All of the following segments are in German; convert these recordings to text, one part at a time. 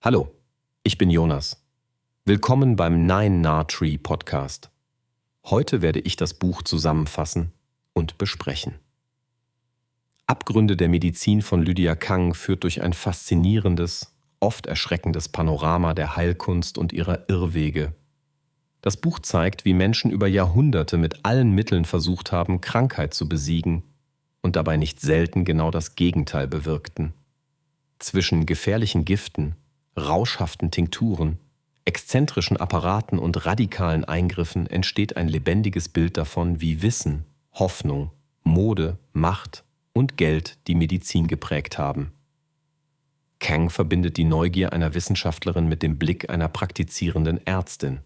Hallo, ich bin Jonas. Willkommen beim Nine Nah Tree Podcast. Heute werde ich das Buch zusammenfassen und besprechen. Abgründe der Medizin von Lydia Kang führt durch ein faszinierendes, oft erschreckendes Panorama der Heilkunst und ihrer Irrwege. Das Buch zeigt, wie Menschen über Jahrhunderte mit allen Mitteln versucht haben, Krankheit zu besiegen und dabei nicht selten genau das Gegenteil bewirkten. Zwischen gefährlichen Giften, rauschhaften Tinkturen, exzentrischen Apparaten und radikalen Eingriffen entsteht ein lebendiges Bild davon, wie Wissen, Hoffnung, Mode, Macht und Geld die Medizin geprägt haben. Kang verbindet die Neugier einer Wissenschaftlerin mit dem Blick einer praktizierenden Ärztin.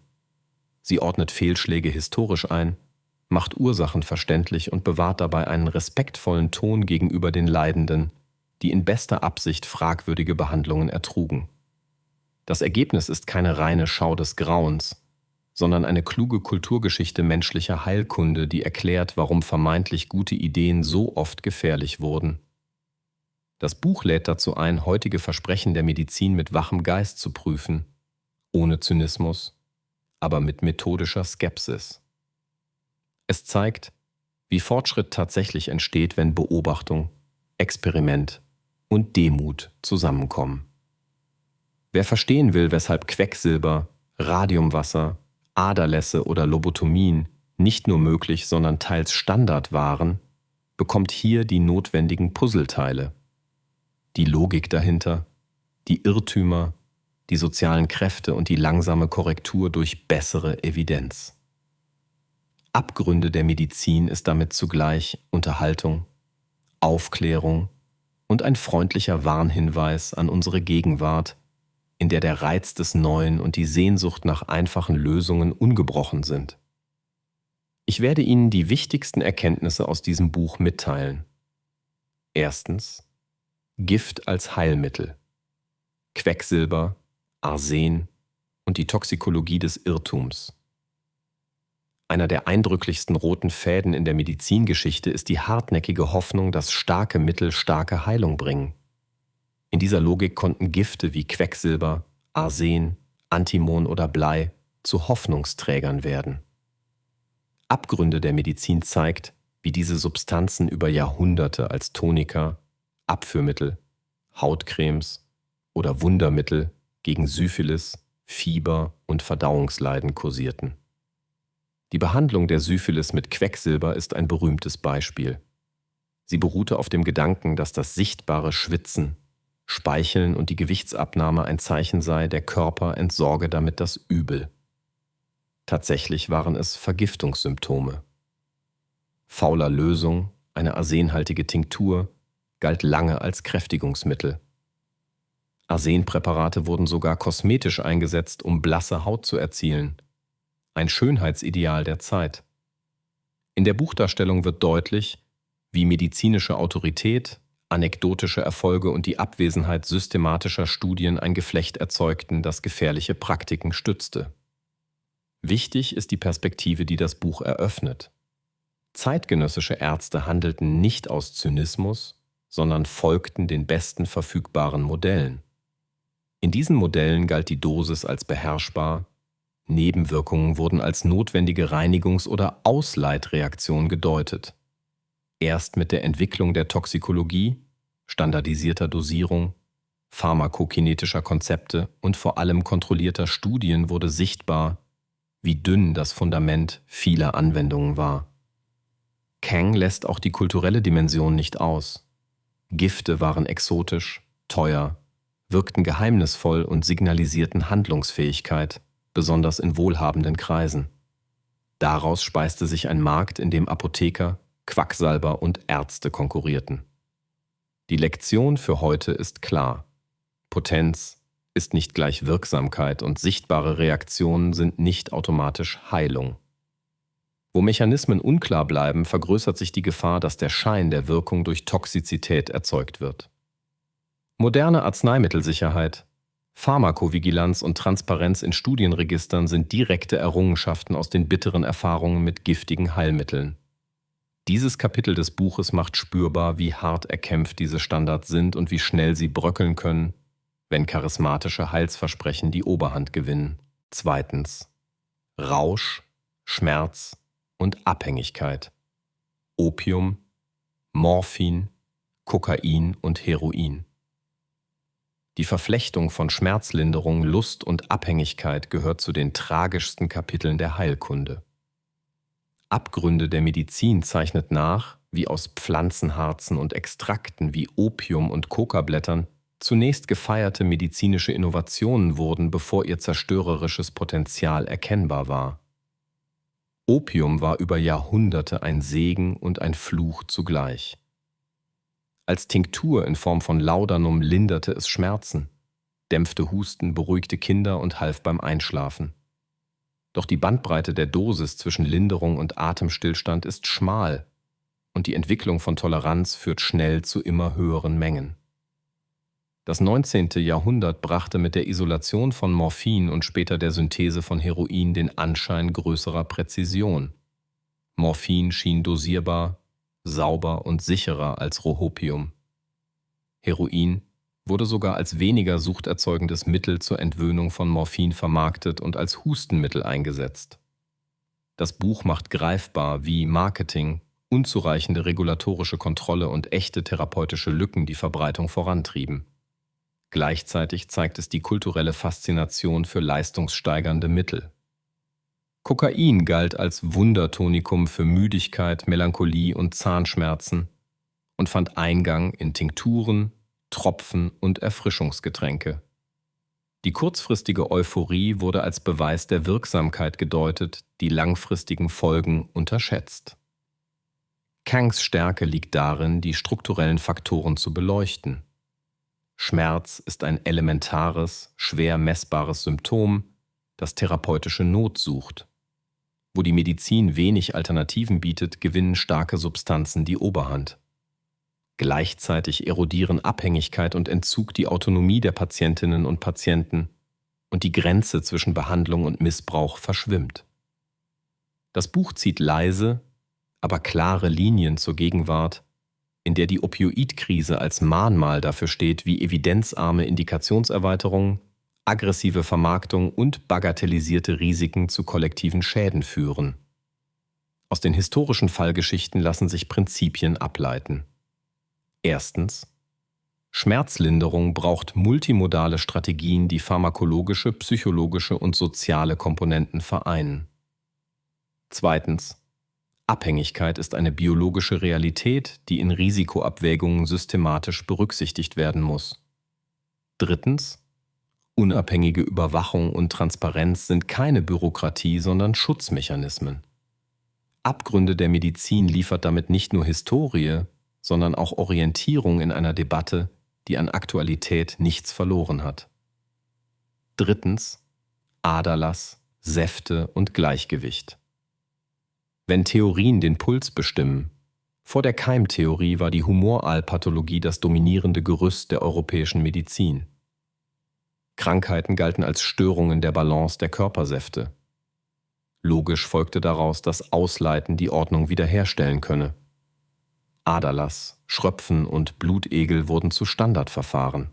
Sie ordnet Fehlschläge historisch ein, macht Ursachen verständlich und bewahrt dabei einen respektvollen Ton gegenüber den Leidenden, die in bester Absicht fragwürdige Behandlungen ertrugen. Das Ergebnis ist keine reine Schau des Grauens, sondern eine kluge Kulturgeschichte menschlicher Heilkunde, die erklärt, warum vermeintlich gute Ideen so oft gefährlich wurden. Das Buch lädt dazu ein, heutige Versprechen der Medizin mit wachem Geist zu prüfen, ohne Zynismus, aber mit methodischer Skepsis. Es zeigt, wie Fortschritt tatsächlich entsteht, wenn Beobachtung, Experiment und Demut zusammenkommen. Wer verstehen will, weshalb Quecksilber, Radiumwasser, Aderlässe oder Lobotomien nicht nur möglich, sondern teils Standard waren, bekommt hier die notwendigen Puzzleteile. Die Logik dahinter, die Irrtümer, die sozialen Kräfte und die langsame Korrektur durch bessere Evidenz. Abgründe der Medizin ist damit zugleich Unterhaltung, Aufklärung und ein freundlicher Warnhinweis an unsere Gegenwart, in der der Reiz des Neuen und die Sehnsucht nach einfachen Lösungen ungebrochen sind. Ich werde Ihnen die wichtigsten Erkenntnisse aus diesem Buch mitteilen. Erstens: Gift als Heilmittel. Quecksilber, Arsen und die Toxikologie des Irrtums. Einer der eindrücklichsten roten Fäden in der Medizingeschichte ist die hartnäckige Hoffnung, dass starke Mittel starke Heilung bringen. In dieser Logik konnten Gifte wie Quecksilber, Arsen, Antimon oder Blei zu Hoffnungsträgern werden. Abgründe der Medizin zeigt, wie diese Substanzen über Jahrhunderte als Tonika, Abführmittel, Hautcremes oder Wundermittel gegen Syphilis, Fieber und Verdauungsleiden kursierten. Die Behandlung der Syphilis mit Quecksilber ist ein berühmtes Beispiel. Sie beruhte auf dem Gedanken, dass das sichtbare Schwitzen, Speicheln und die Gewichtsabnahme ein Zeichen sei, der Körper entsorge damit das Übel. Tatsächlich waren es Vergiftungssymptome. Fauler Lösung, eine arsenhaltige Tinktur, galt lange als Kräftigungsmittel. Arsenpräparate wurden sogar kosmetisch eingesetzt, um blasse Haut zu erzielen. Ein Schönheitsideal der Zeit. In der Buchdarstellung wird deutlich, wie medizinische Autorität, anekdotische Erfolge und die Abwesenheit systematischer Studien ein Geflecht erzeugten, das gefährliche Praktiken stützte. Wichtig ist die Perspektive, die das Buch eröffnet. Zeitgenössische Ärzte handelten nicht aus Zynismus, sondern folgten den besten verfügbaren Modellen. In diesen Modellen galt die Dosis als beherrschbar, Nebenwirkungen wurden als notwendige Reinigungs- oder Ausleitreaktion gedeutet. Erst mit der Entwicklung der Toxikologie, standardisierter Dosierung, pharmakokinetischer Konzepte und vor allem kontrollierter Studien wurde sichtbar, wie dünn das Fundament vieler Anwendungen war. Kang lässt auch die kulturelle Dimension nicht aus. Gifte waren exotisch, teuer, wirkten geheimnisvoll und signalisierten Handlungsfähigkeit, besonders in wohlhabenden Kreisen. Daraus speiste sich ein Markt, in dem Apotheker, Quacksalber und Ärzte konkurrierten. Die Lektion für heute ist klar. Potenz ist nicht gleich Wirksamkeit und sichtbare Reaktionen sind nicht automatisch Heilung. Wo Mechanismen unklar bleiben, vergrößert sich die Gefahr, dass der Schein der Wirkung durch Toxizität erzeugt wird. Moderne Arzneimittelsicherheit, Pharmakovigilanz und Transparenz in Studienregistern sind direkte Errungenschaften aus den bitteren Erfahrungen mit giftigen Heilmitteln. Dieses Kapitel des Buches macht spürbar, wie hart erkämpft diese Standards sind und wie schnell sie bröckeln können, wenn charismatische Heilsversprechen die Oberhand gewinnen. Zweitens Rausch, Schmerz und Abhängigkeit. Opium, Morphin, Kokain und Heroin. Die Verflechtung von Schmerzlinderung, Lust und Abhängigkeit gehört zu den tragischsten Kapiteln der Heilkunde. Abgründe der Medizin zeichnet nach, wie aus Pflanzenharzen und Extrakten wie Opium und Kokablättern zunächst gefeierte medizinische Innovationen wurden, bevor ihr zerstörerisches Potenzial erkennbar war. Opium war über Jahrhunderte ein Segen und ein Fluch zugleich. Als Tinktur in Form von Laudanum linderte es Schmerzen, dämpfte Husten, beruhigte Kinder und half beim Einschlafen. Doch die Bandbreite der Dosis zwischen Linderung und Atemstillstand ist schmal und die Entwicklung von Toleranz führt schnell zu immer höheren Mengen. Das 19. Jahrhundert brachte mit der Isolation von Morphin und später der Synthese von Heroin den Anschein größerer Präzision. Morphin schien dosierbar, sauber und sicherer als Rohopium. Heroin wurde sogar als weniger suchterzeugendes Mittel zur Entwöhnung von Morphin vermarktet und als Hustenmittel eingesetzt. Das Buch macht greifbar, wie Marketing, unzureichende regulatorische Kontrolle und echte therapeutische Lücken die Verbreitung vorantrieben. Gleichzeitig zeigt es die kulturelle Faszination für leistungssteigernde Mittel. Kokain galt als Wundertonikum für Müdigkeit, Melancholie und Zahnschmerzen und fand Eingang in Tinkturen, Tropfen und Erfrischungsgetränke. Die kurzfristige Euphorie wurde als Beweis der Wirksamkeit gedeutet, die langfristigen Folgen unterschätzt. Kangs Stärke liegt darin, die strukturellen Faktoren zu beleuchten. Schmerz ist ein elementares, schwer messbares Symptom, das therapeutische Not sucht. Wo die Medizin wenig Alternativen bietet, gewinnen starke Substanzen die Oberhand. Gleichzeitig erodieren Abhängigkeit und Entzug die Autonomie der Patientinnen und Patienten und die Grenze zwischen Behandlung und Missbrauch verschwimmt. Das Buch zieht leise, aber klare Linien zur Gegenwart, in der die Opioidkrise als Mahnmal dafür steht, wie evidenzarme Indikationserweiterung, aggressive Vermarktung und bagatellisierte Risiken zu kollektiven Schäden führen. Aus den historischen Fallgeschichten lassen sich Prinzipien ableiten. Erstens: Schmerzlinderung braucht multimodale Strategien, die pharmakologische, psychologische und soziale Komponenten vereinen. Zweitens: Abhängigkeit ist eine biologische Realität, die in Risikoabwägungen systematisch berücksichtigt werden muss. Drittens: Unabhängige Überwachung und Transparenz sind keine Bürokratie, sondern Schutzmechanismen. Abgründe der Medizin liefert damit nicht nur Historie, sondern auch Orientierung in einer Debatte, die an Aktualität nichts verloren hat. Drittens: Aderlass, Säfte und Gleichgewicht. Wenn Theorien den Puls bestimmen, vor der Keimtheorie war die Humoralpathologie das dominierende Gerüst der europäischen Medizin. Krankheiten galten als Störungen der Balance der Körpersäfte. Logisch folgte daraus, dass Ausleiten die Ordnung wiederherstellen könne. Aderlass, Schröpfen und Blutegel wurden zu Standardverfahren.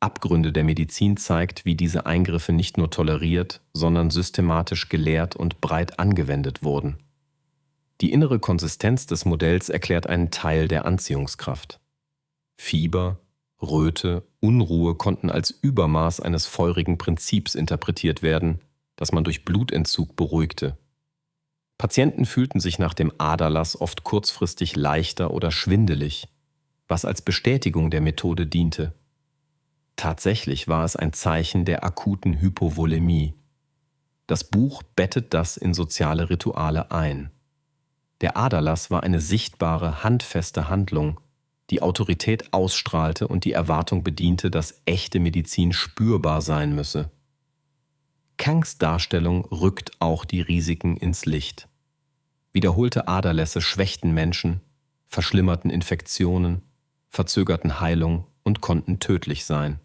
Abgründe der Medizin zeigt, wie diese Eingriffe nicht nur toleriert, sondern systematisch gelehrt und breit angewendet wurden. Die innere Konsistenz des Modells erklärt einen Teil der Anziehungskraft. Fieber, Röte, Unruhe konnten als Übermaß eines feurigen Prinzips interpretiert werden, das man durch Blutentzug beruhigte. Patienten fühlten sich nach dem Aderlass oft kurzfristig leichter oder schwindelig, was als Bestätigung der Methode diente. Tatsächlich war es ein Zeichen der akuten Hypovolämie. Das Buch bettet das in soziale Rituale ein. Der Aderlass war eine sichtbare, handfeste Handlung, die Autorität ausstrahlte und die Erwartung bediente, dass echte Medizin spürbar sein müsse. Kangs Darstellung rückt auch die Risiken ins Licht. Wiederholte Aderlässe schwächten Menschen, verschlimmerten Infektionen, verzögerten Heilung und konnten tödlich sein.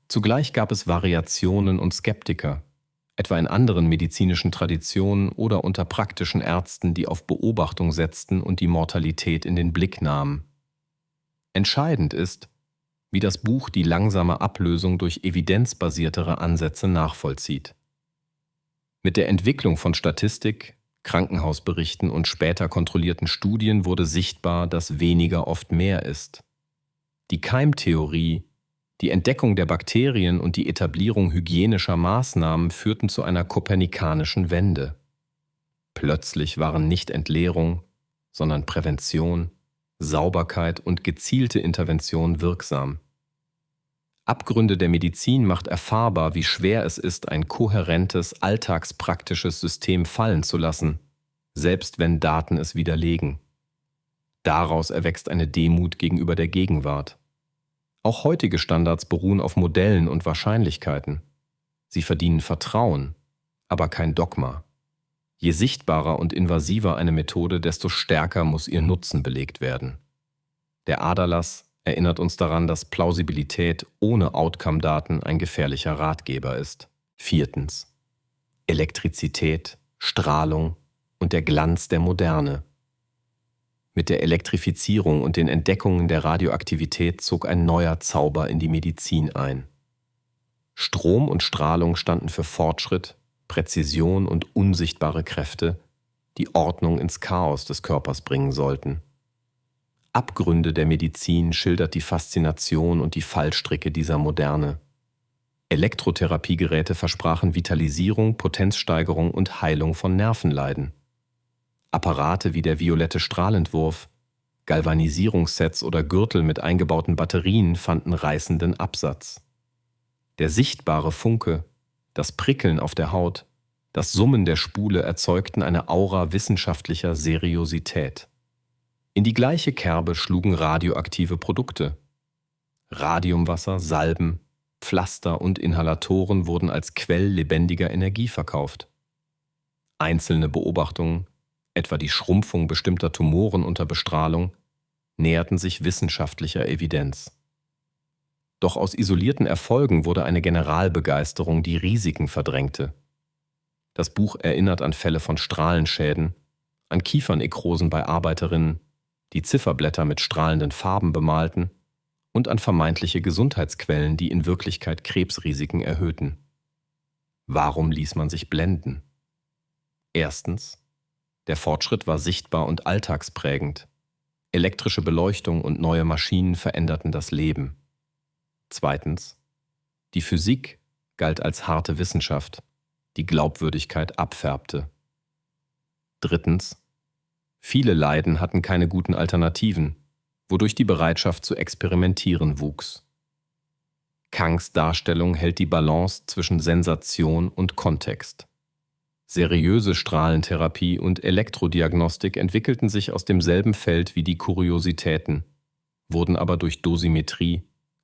Zugleich gab es Variationen und Skeptiker, etwa in anderen medizinischen Traditionen oder unter praktischen Ärzten, die auf Beobachtung setzten und die Mortalität in den Blick nahmen. Entscheidend ist, wie das Buch die langsame Ablösung durch evidenzbasiertere Ansätze nachvollzieht. Mit der Entwicklung von Statistik, Krankenhausberichten und später kontrollierten Studien wurde sichtbar, dass weniger oft mehr ist. Die Keimtheorie, die Entdeckung der Bakterien und die Etablierung hygienischer Maßnahmen führten zu einer kopernikanischen Wende. Plötzlich waren nicht Entleerung, sondern Prävention, Sauberkeit und gezielte Intervention wirksam. Abgründe der Medizin macht erfahrbar, wie schwer es ist, ein kohärentes, alltagspraktisches System fallen zu lassen, selbst wenn Daten es widerlegen. Daraus erwächst eine Demut gegenüber der Gegenwart. Auch heutige Standards beruhen auf Modellen und Wahrscheinlichkeiten. Sie verdienen Vertrauen, aber kein Dogma. Je sichtbarer und invasiver eine Methode, desto stärker muss ihr Nutzen belegt werden. Der Aderlass erinnert uns daran, dass Plausibilität ohne Outcome-Daten ein gefährlicher Ratgeber ist. 4. Elektrizität, Strahlung und der Glanz der Moderne. Mit der Elektrifizierung und den Entdeckungen der Radioaktivität zog ein neuer Zauber in die Medizin ein. Strom und Strahlung standen für Fortschritt, Präzision und unsichtbare Kräfte, die Ordnung ins Chaos des Körpers bringen sollten. Abgründe der Medizin schildert die Faszination und die Fallstricke dieser Moderne. Elektrotherapiegeräte versprachen Vitalisierung, Potenzsteigerung und Heilung von Nervenleiden. Apparate wie der violette Strahlentwurf, Galvanisierungssets oder Gürtel mit eingebauten Batterien fanden reißenden Absatz. Der sichtbare Funke, das Prickeln auf der Haut, das Summen der Spule erzeugten eine Aura wissenschaftlicher Seriosität. In die gleiche Kerbe schlugen radioaktive Produkte. Radiumwasser, Salben, Pflaster und Inhalatoren wurden als Quell lebendiger Energie verkauft. Einzelne Beobachtungen, etwa die Schrumpfung bestimmter Tumoren unter Bestrahlung, näherten sich wissenschaftlicher Evidenz. Doch aus isolierten Erfolgen wurde eine Generalbegeisterung, die Risiken verdrängte. Das Buch erinnert an Fälle von Strahlenschäden, an Kiefernekrosen bei Arbeiterinnen, die Zifferblätter mit strahlenden Farben bemalten, und an vermeintliche Gesundheitsquellen, die in Wirklichkeit Krebsrisiken erhöhten. Warum ließ man sich blenden? Erstens: Der Fortschritt war sichtbar und alltagsprägend. Elektrische Beleuchtung und neue Maschinen veränderten das Leben. Zweitens: Die Physik galt als harte Wissenschaft, die Glaubwürdigkeit abfärbte. Drittens: Viele Leiden hatten keine guten Alternativen, wodurch die Bereitschaft zu experimentieren wuchs. Kangs Darstellung hält die Balance zwischen Sensation und Kontext. Seriöse Strahlentherapie und Elektrodiagnostik entwickelten sich aus demselben Feld wie die Kuriositäten, wurden aber durch Dosimetrie,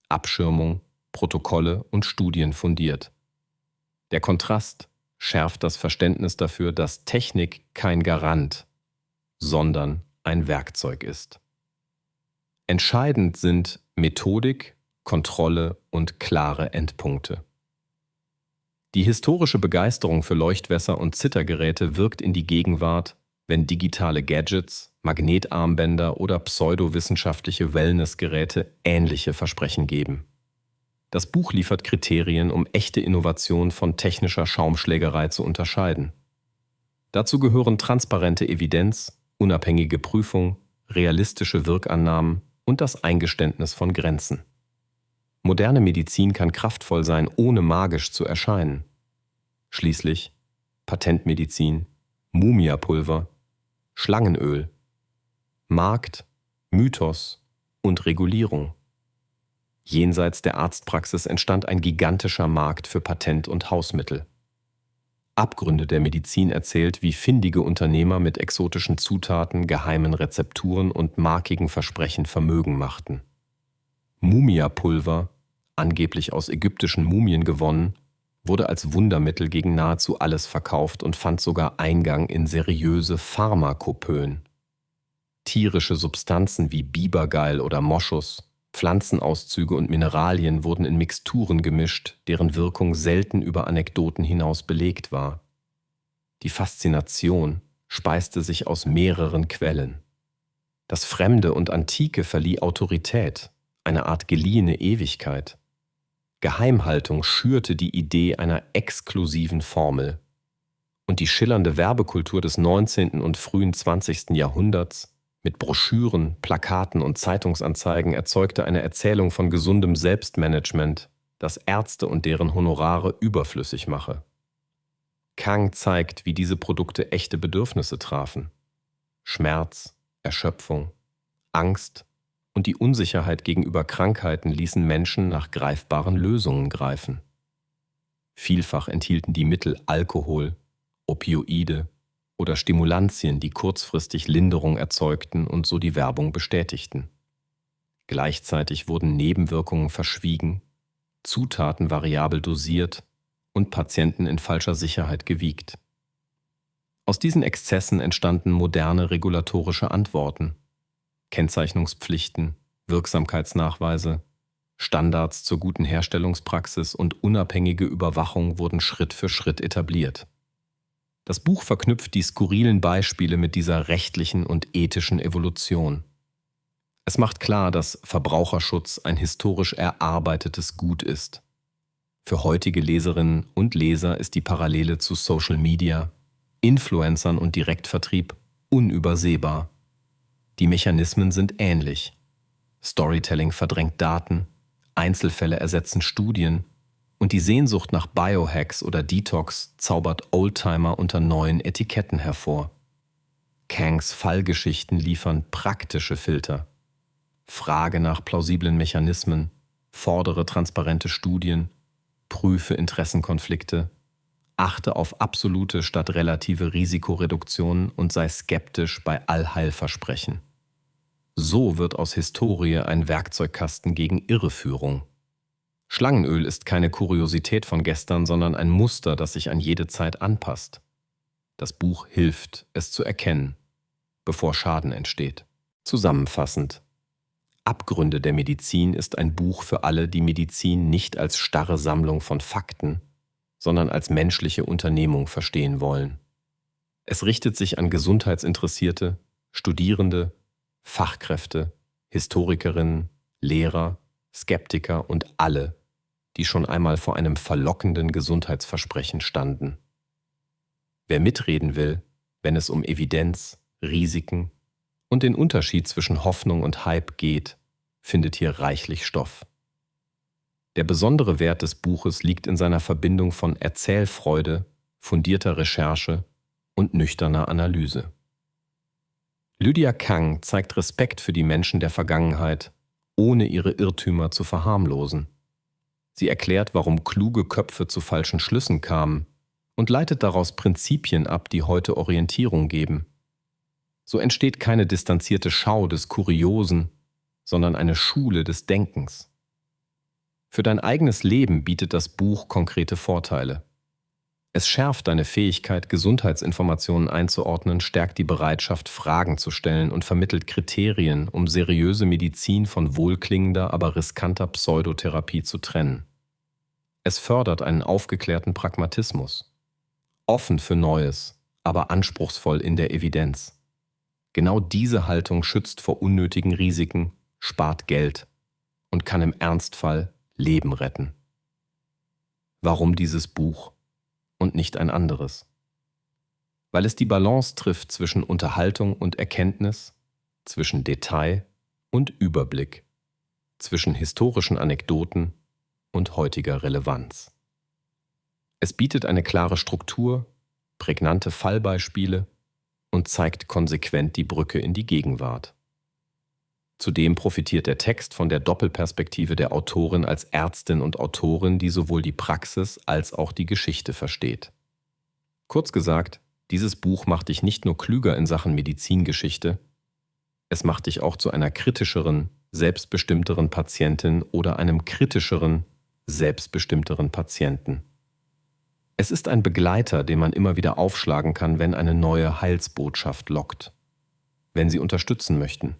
Abschirmung, Protokolle und Studien fundiert. Der Kontrast schärft das Verständnis dafür, dass Technik kein Garant, sondern ein Werkzeug ist. Entscheidend sind Methodik, Kontrolle und klare Endpunkte. Die historische Begeisterung für Leuchtwässer und Zittergeräte wirkt in die Gegenwart, wenn digitale Gadgets, Magnetarmbänder oder pseudowissenschaftliche Wellnessgeräte ähnliche Versprechen geben. Das Buch liefert Kriterien, um echte Innovation von technischer Schaumschlägerei zu unterscheiden. Dazu gehören transparente Evidenz, unabhängige Prüfung, realistische Wirkannahmen und das Eingeständnis von Grenzen. Moderne Medizin kann kraftvoll sein, ohne magisch zu erscheinen. Schließlich Patentmedizin, Mumiapulver, Schlangenöl, Markt, Mythos und Regulierung. Jenseits der Arztpraxis entstand ein gigantischer Markt für Patent- und Hausmittel. Abgründe der Medizin erzählt, wie findige Unternehmer mit exotischen Zutaten, geheimen Rezepturen und markigen Versprechen Vermögen machten. Mumiapulver, angeblich aus ägyptischen Mumien gewonnen, wurde als Wundermittel gegen nahezu alles verkauft und fand sogar Eingang in seriöse Pharmakopöen. Tierische Substanzen wie Bibergeil oder Moschus, Pflanzenauszüge und Mineralien wurden in Mixturen gemischt, deren Wirkung selten über Anekdoten hinaus belegt war. Die Faszination speiste sich aus mehreren Quellen. Das Fremde und Antike verlieh Autorität, eine Art geliehene Ewigkeit. Geheimhaltung schürte die Idee einer exklusiven Formel. Und die schillernde Werbekultur des 19. und frühen 20. Jahrhunderts mit Broschüren, Plakaten und Zeitungsanzeigen erzeugte eine Erzählung von gesundem Selbstmanagement, das Ärzte und deren Honorare überflüssig mache. Kang zeigt, wie diese Produkte echte Bedürfnisse trafen. Schmerz, Erschöpfung, Angst und die Unsicherheit gegenüber Krankheiten ließen Menschen nach greifbaren Lösungen greifen. Vielfach enthielten die Mittel Alkohol, Opioide oder Stimulantien, die kurzfristig Linderung erzeugten und so die Werbung bestätigten. Gleichzeitig wurden Nebenwirkungen verschwiegen, Zutaten variabel dosiert und Patienten in falscher Sicherheit gewiegt. Aus diesen Exzessen entstanden moderne regulatorische Antworten, Kennzeichnungspflichten, Wirksamkeitsnachweise, Standards zur guten Herstellungspraxis und unabhängige Überwachung wurden Schritt für Schritt etabliert. Das Buch verknüpft die skurrilen Beispiele mit dieser rechtlichen und ethischen Evolution. Es macht klar, dass Verbraucherschutz ein historisch erarbeitetes Gut ist. Für heutige Leserinnen und Leser ist die Parallele zu Social Media, Influencern und Direktvertrieb unübersehbar. Die Mechanismen sind ähnlich. Storytelling verdrängt Daten, Einzelfälle ersetzen Studien und die Sehnsucht nach Biohacks oder Detox zaubert Oldtimer unter neuen Etiketten hervor. Kangs Fallgeschichten liefern praktische Filter. Frage nach plausiblen Mechanismen, fordere transparente Studien, prüfe Interessenkonflikte, achte auf absolute statt relative Risikoreduktion und sei skeptisch bei Allheilversprechen. So wird aus Historie ein Werkzeugkasten gegen Irreführung. Schlangenöl ist keine Kuriosität von gestern, sondern ein Muster, das sich an jede Zeit anpasst. Das Buch hilft, es zu erkennen, bevor Schaden entsteht. Zusammenfassend: Abgründe der Medizin ist ein Buch für alle, die Medizin nicht als starre Sammlung von Fakten, sondern als menschliche Unternehmung verstehen wollen. Es richtet sich an Gesundheitsinteressierte, Studierende, Fachkräfte, Historikerinnen, Lehrer, Skeptiker und alle, die schon einmal vor einem verlockenden Gesundheitsversprechen standen. Wer mitreden will, wenn es um Evidenz, Risiken und den Unterschied zwischen Hoffnung und Hype geht, findet hier reichlich Stoff. Der besondere Wert des Buches liegt in seiner Verbindung von Erzählfreude, fundierter Recherche und nüchterner Analyse. Lydia Kang zeigt Respekt für die Menschen der Vergangenheit, ohne ihre Irrtümer zu verharmlosen. Sie erklärt, warum kluge Köpfe zu falschen Schlüssen kamen und leitet daraus Prinzipien ab, die heute Orientierung geben. So entsteht keine distanzierte Schau des Kuriosen, sondern eine Schule des Denkens. Für dein eigenes Leben bietet das Buch konkrete Vorteile. Es schärft deine Fähigkeit, Gesundheitsinformationen einzuordnen, stärkt die Bereitschaft, Fragen zu stellen und vermittelt Kriterien, um seriöse Medizin von wohlklingender, aber riskanter Pseudotherapie zu trennen. Es fördert einen aufgeklärten Pragmatismus. Offen für Neues, aber anspruchsvoll in der Evidenz. Genau diese Haltung schützt vor unnötigen Risiken, spart Geld und kann im Ernstfall Leben retten. Warum dieses Buch und nicht ein anderes? Weil es die Balance trifft zwischen Unterhaltung und Erkenntnis, zwischen Detail und Überblick, zwischen historischen Anekdoten und heutiger Relevanz. Es bietet eine klare Struktur, prägnante Fallbeispiele und zeigt konsequent die Brücke in die Gegenwart. Zudem profitiert der Text von der Doppelperspektive der Autorin als Ärztin und Autorin, die sowohl die Praxis als auch die Geschichte versteht. Kurz gesagt, dieses Buch macht dich nicht nur klüger in Sachen Medizingeschichte, es macht dich auch zu einer kritischeren, selbstbestimmteren Patientin oder einem kritischeren, selbstbestimmteren Patienten. Es ist ein Begleiter, den man immer wieder aufschlagen kann, wenn eine neue Heilsbotschaft lockt. Wenn Sie unterstützen möchten.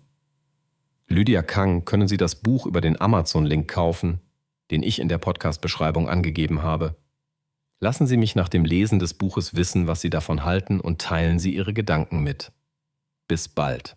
Lydia Kang können Sie das Buch über den Amazon-Link kaufen, den ich in der Podcast-Beschreibung angegeben habe. Lassen Sie mich nach dem Lesen des Buches wissen, was Sie davon halten und teilen Sie Ihre Gedanken mit. Bis bald.